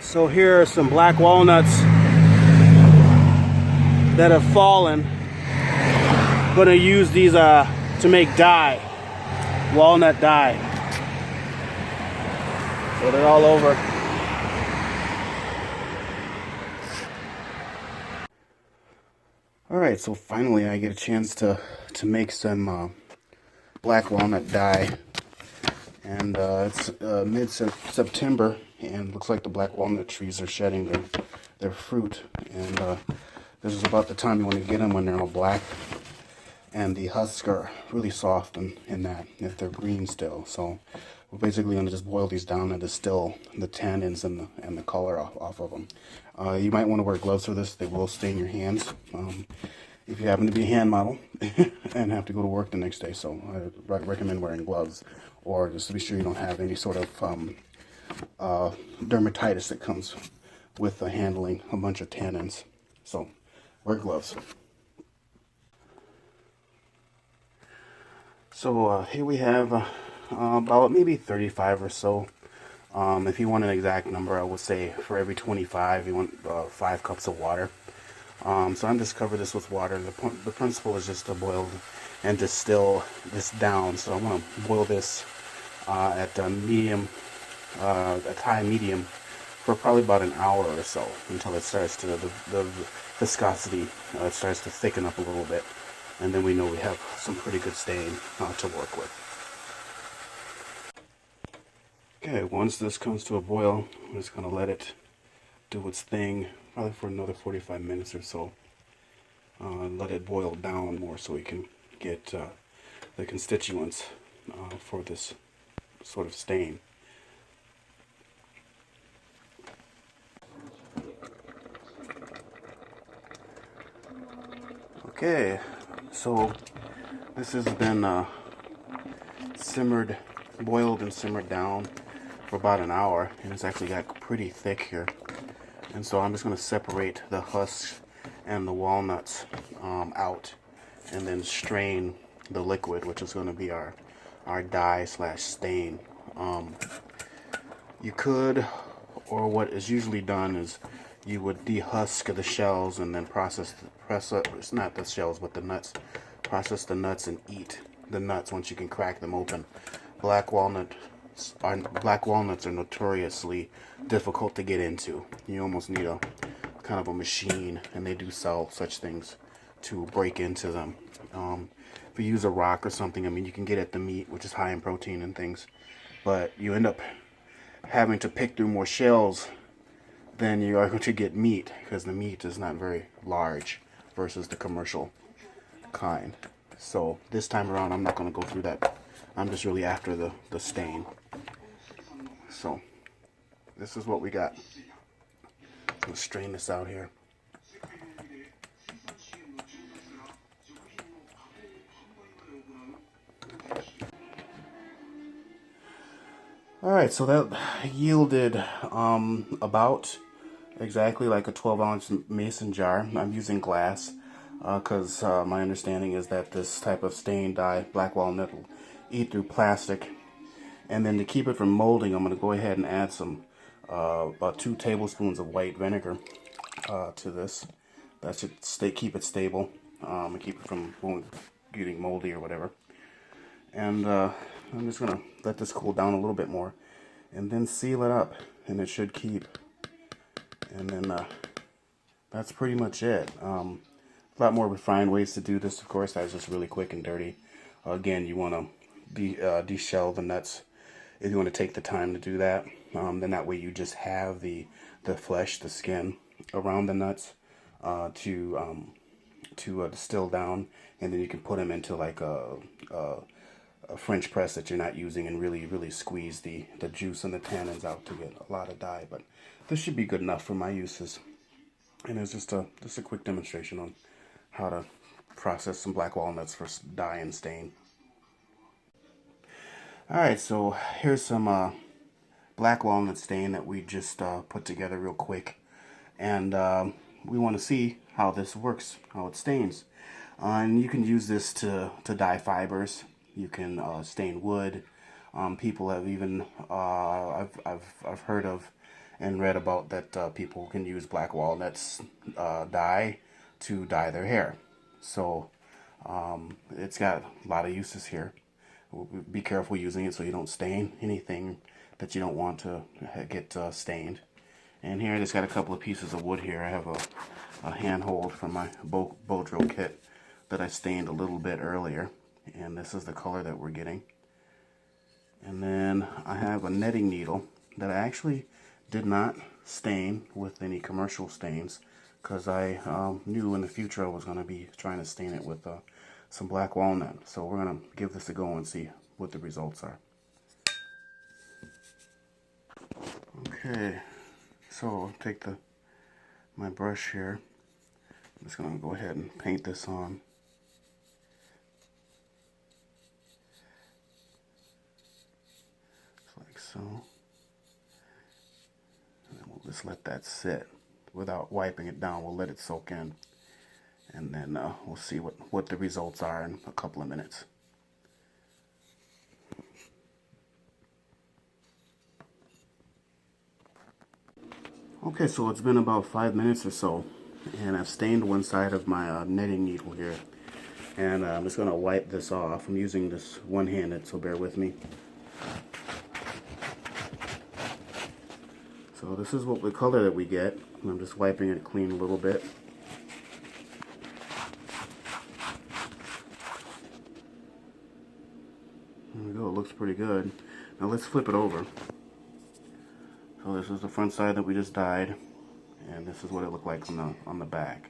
So here are some black walnuts that have fallen. I'm gonna use these to make dye, walnut dye. So they're all over. All right, so finally I get a chance to make some black walnut dye, and it's mid-September, and looks like the black walnut trees are shedding their fruit, and this is about the time you want to get them when they're all black, and the husks are really soft in that if they're green still. So we're basically going to just boil these down and distill the tannins and the color off of them. You might want to wear gloves for this. They will stain your hands if you happen to be a hand model and have to go to work the next day. So I recommend wearing gloves, or just to be sure you don't have any sort of dermatitis that comes with handling a bunch of tannins. So wear gloves. So here we have about maybe 35 or so. If you want an exact number, I would say for every 25 you want 5 cups of water. So I'm just cover this with water. The principle is just to boil and distill this down. So I'm going to boil this at medium, at high medium, for probably about an hour or so, until it starts to, the viscosity it starts to thicken up a little bit, and then we know we have some pretty good stain to work with. Okay, once this comes to a boil, I'm just going to let it do its thing, probably for another 45 minutes or so. Let it boil down more so we can get the constituents for this sort of stain. Okay, so this has been boiled and simmered down for about an hour, and it's actually got pretty thick here. And so I'm just going to separate the husks and the walnuts out, and then strain the liquid, which is going to be our dye / stain. You could, or what is usually done is you would dehusk the shells and then it's not the shells but the nuts, process the nuts and eat the nuts once you can crack them open. Black walnuts are notoriously difficult to get into. You almost need a kind of a machine, and they do sell such things to break into them. If you use a rock or something, I mean, you can get at the meat, which is high in protein and things, but you end up having to pick through more shells than you are going to get meat, because the meat is not very large versus the commercial kind. So this time around I'm not going to go through that. I'm just really after the stain. So this is what we got. Let's strain this out here. Alright, so that yielded about exactly like a 12-ounce mason jar. I'm using glass because my understanding is that this type of stain dye, black walnut, will eat through plastic. And then to keep it from molding, I'm going to go ahead and add some about 2 tablespoons of white vinegar to this. That should keep it stable and keep it from getting moldy or whatever. And I'm just going to let this cool down a little bit more and then seal it up, and it should keep. And then that's pretty much it. A lot more refined ways to do this, of course. That's just really quick and dirty. Again, you want to deshell the nuts if you want to take the time to do that. Then that way you just have the flesh, the skin around the nuts to distill down, and then you can put them into like a French press that you're not using, and really squeeze the juice and the tannins out to get a lot of dye. But this should be good enough for my uses, and it's just a quick demonstration on how to process some black walnuts for dye and stain. Alright, so here's some black walnut stain that we just put together real quick, and we want to see how this works, how it stains. And you can use this to dye fibers. You can stain wood. People have even I've heard of and read about that people can use black walnuts dye to dye their hair. So it's got a lot of uses here. Be careful using it so you don't stain anything that you don't want to get stained. And here I just got a couple of pieces of wood here. I have a handhold from my bow drill kit that I stained a little bit earlier. And this is the color that we're getting. And then I have a netting needle that I actually did not stain with any commercial stains, because I knew in the future I was going to be trying to stain it with some black walnut. So we're going to give this a go and see what the results are. Okay, so I'll take my brush here. I'm just going to go ahead and paint this on. Just like so. And then we'll just let that sit without wiping it down. We'll let it soak in. And then we'll see what the results are in a couple of minutes. Okay, so it's been about 5 minutes or so, and I've stained one side of my netting needle here. And I'm just going to wipe this off. I'm using this one-handed, so bear with me. So this is what the color that we get. I'm just wiping it clean a little bit. There we go, it looks pretty good. Now let's flip it over. So this is the front side that we just dyed, and this is what it looked like on the back.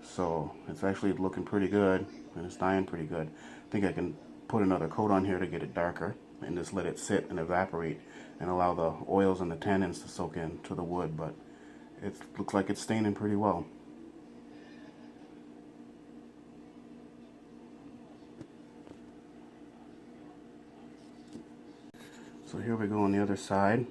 So it's actually looking pretty good, and it's dyeing pretty good. I think I can put another coat on here to get it darker, and just let it sit and evaporate and allow the oils and the tannins to soak into the wood, but it looks like it's staining pretty well. So here we go on the other side.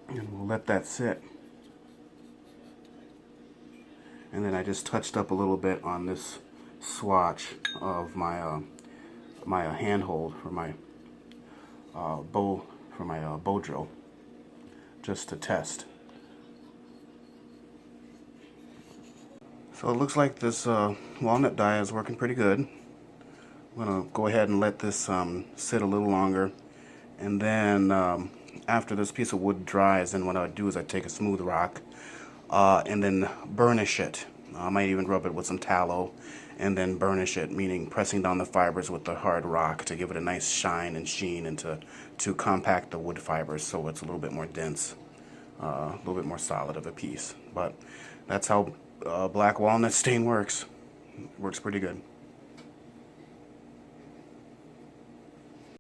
And we'll let that sit. And then I just touched up a little bit on this swatch of my handhold for my bow drill, just to test. So it looks like this walnut dye is working pretty good. I'm gonna go ahead and let this sit a little longer, and then after this piece of wood dries, then what I would do is I take a smooth rock and then burnish it. I might even rub it with some tallow and then burnish it, meaning pressing down the fibers with the hard rock to give it a nice shine and sheen, and to compact the wood fibers so it's a little bit more dense, a little bit more solid of a piece. But that's how black walnut stain works. It works pretty good.